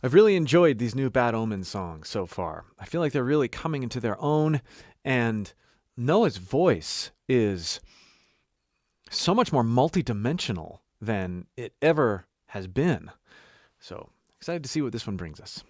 I've really enjoyed these new Bad Omens songs so far. I feel like they're really coming into their own, and Noah's voice is so much more multidimensional than it ever has been. So excited to see what this one brings us.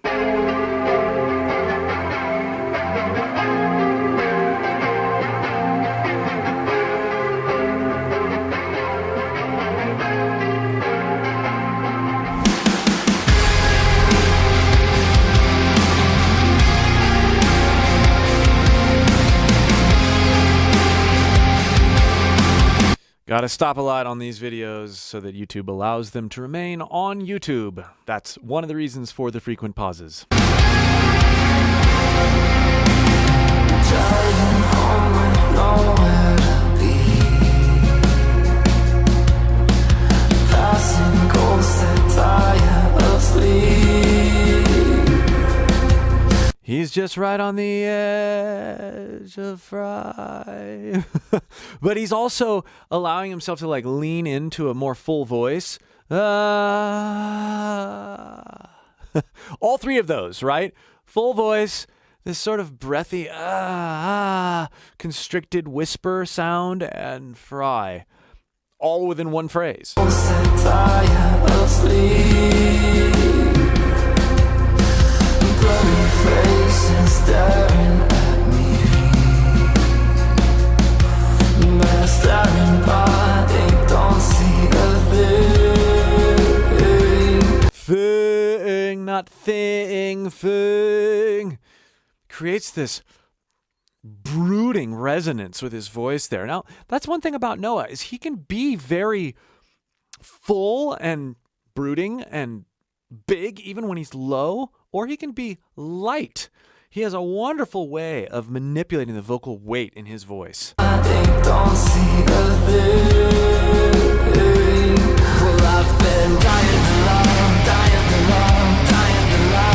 Gotta stop a lot on these videos so that YouTube allows them to remain on YouTube. That's one of the reasons for the frequent pauses. He's just right on the edge of fry. But he's also allowing himself to like lean into a more full voice. All three of those, right? Full voice, this sort of breathy, constricted whisper sound, and fry. All within one phrase. Thing, not thing. Creates this brooding resonance with his voice there. Now, that's one thing about Noah, is he can be very full and brooding and big even when he's low, or he can be light. He has a wonderful way of manipulating the vocal weight in his voice. Don't see a thing. Well, I've been dying to love, dying to love, dying to love.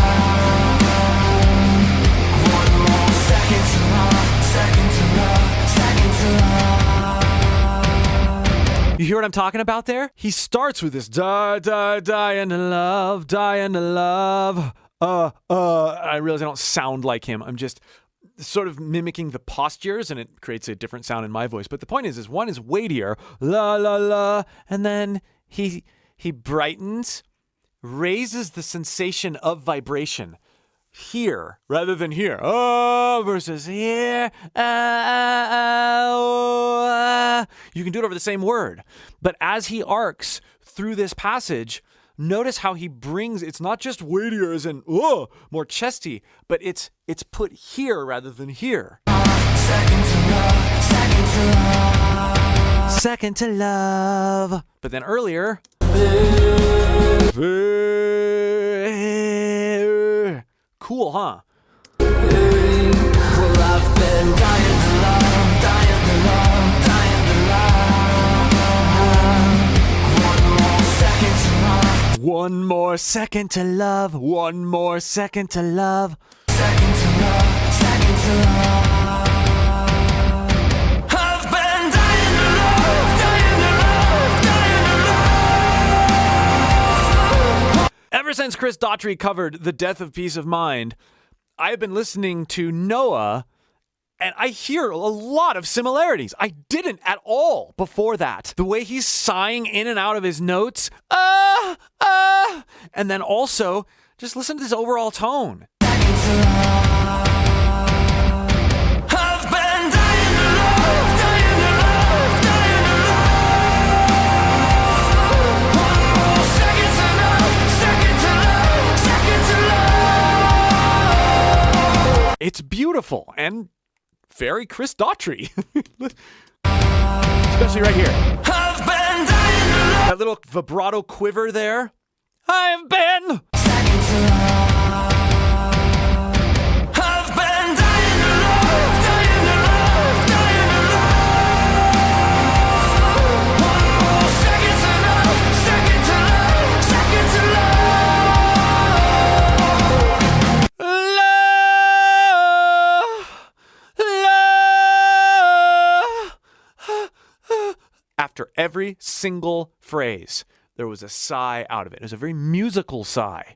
One more second to love, second to love, second to love. You hear what I'm talking about there? He starts with this dying to love, dying to love. I realize I don't sound like him. I'm just sort of mimicking the postures, and it creates a different sound in my voice. But the point is one is weightier, la la la, and then he brightens, raises the sensation of vibration here rather than here. Oh, versus here. You can do it over the same word. But as he arcs through this passage, notice how he brings, it's not just weightier as in, more chesty, but it's put here rather than here. Second to love, second to love. Second to love. But then earlier, cool, huh? Well, I've been dying to love, dying to love, dying to love. One more second to love, one more second to love. Second to love, second to love. I've been dying to love, dying to love, dying to love. Ever since Chris Daughtry covered The Death of Peace of Mind, I have been listening to Noah, and I hear a lot of similarities. I didn't at all before that. The way he's sighing in and out of his notes, and then also, just listen to this overall tone. It's beautiful and very Chris Daughtry. Especially right here. That little vibrato quiver there. I've been. I've been dying to love, dying to love, dying to love. One more second to love, second to love, second to love. After every single phrase, there was a sigh out of it. It was a very musical sigh.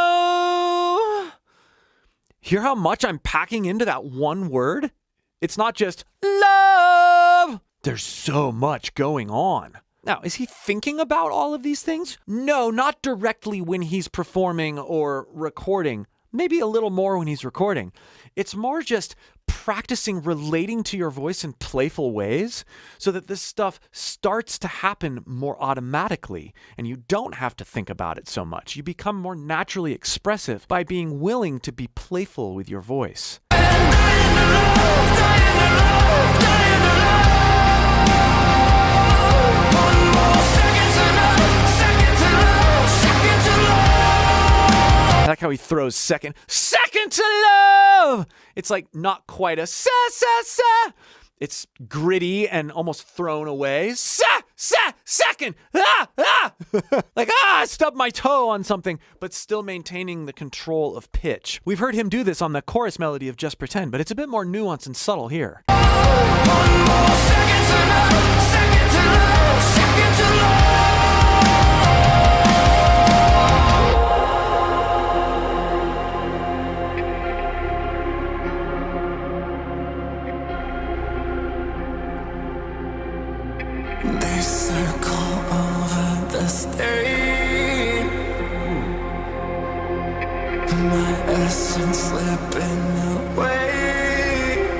Hear how much I'm packing into that one word? It's not just love. There's so much going on. Now, is he thinking about all of these things? No, not directly when he's performing or recording. Maybe a little more when he's recording. It's more just practicing relating to your voice in playful ways so that this stuff starts to happen more automatically and you don't have to think about it so much. You become more naturally expressive by being willing to be playful with your voice. I like how he throws second to love. It's like not quite a sa. It's gritty and almost thrown away. Second. Like, I stubbed my toe on something, but still maintaining the control of pitch. We've heard him do this on the chorus melody of Just Pretend, but it's a bit more nuanced and subtle here. One more second to love, second to love, second to love. They circle over the stage, my essence slipping away.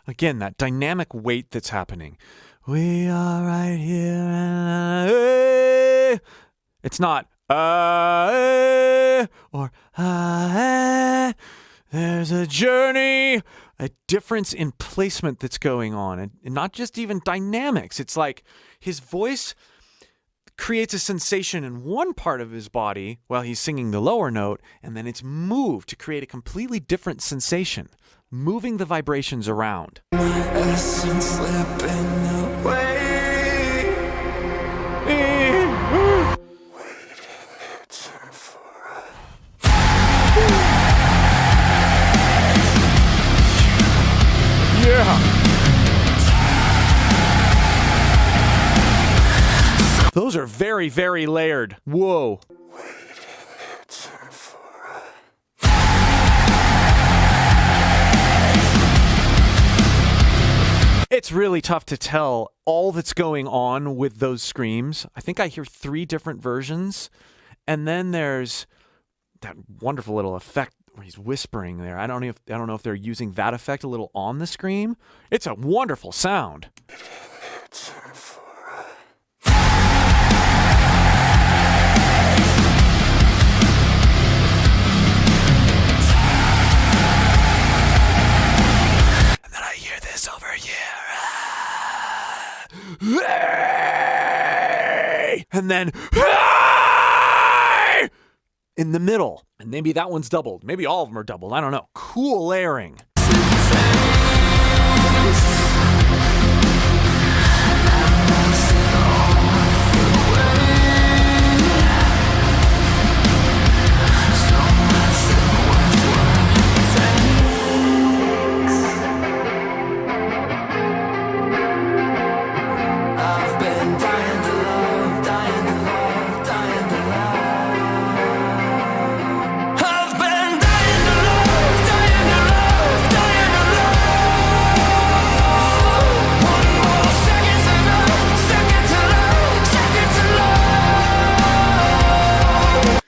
Again, that dynamic weight that's happening. We are right here and it's not or there's a journey. A difference in placement that's going on, and not just even dynamics. It's like his voice creates a sensation in one part of his body while he's singing the lower note, and then it's moved to create a completely different sensation, moving the vibrations around. My essence slipping away. Those are very, very layered. Whoa. It's really tough to tell all that's going on with those screams. I think I hear 3 different versions. And then there's that wonderful little effect where he's whispering there. I don't know if they're using that effect a little on the scream. It's a wonderful sound. And then in the middle. And maybe that one's doubled. Maybe all of them are doubled. I don't know. Cool layering.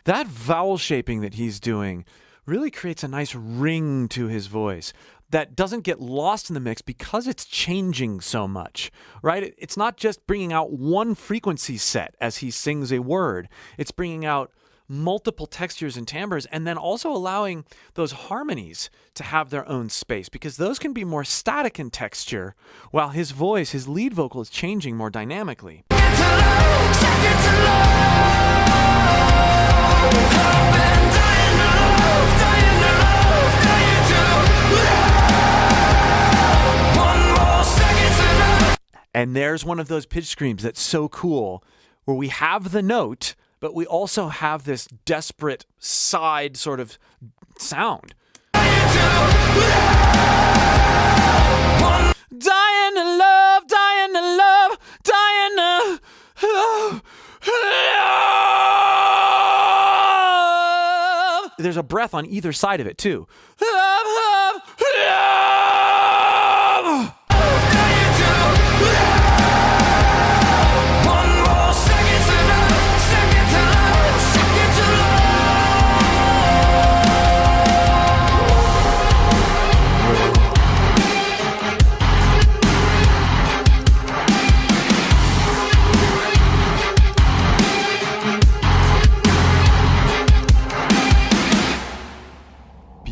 That vowel shaping that he's doing really creates a nice ring to his voice that doesn't get lost in the mix because it's changing so much, right? It's not just bringing out one frequency set as he sings a word. It's bringing out multiple textures and timbres and then also allowing those harmonies to have their own space because those can be more static in texture while his voice, his lead vocal is changing more dynamically. And there's one of those pitch screams that's so cool where we have the note, but we also have this desperate side sort of sound. Dying to love, dying to love, dying to love. there's a breath on either side of it too.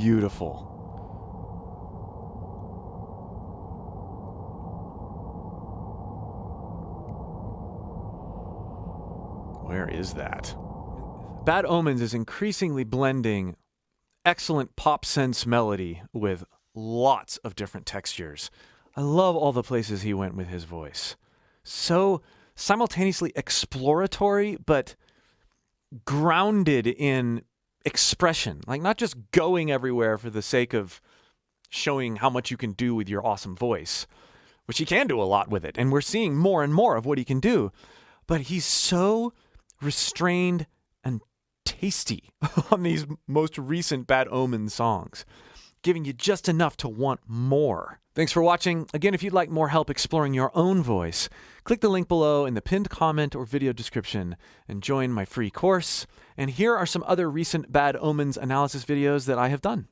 Beautiful. Where is that? Bad Omens is increasingly blending excellent pop sense melody with lots of different textures. I love all the places he went with his voice. So simultaneously exploratory, but grounded in expression. Like, not just going everywhere for the sake of showing how much you can do with your awesome voice, which he can do a lot with it. And we're seeing more and more of what he can do. But he's so restrained and tasty on these most recent Bad Omens songs, giving you just enough to want more. Thanks for watching. Again, if you'd like more help exploring your own voice, click the link below in the pinned comment or video description and join my free course. And here are some other recent Bad Omens analysis videos that I have done.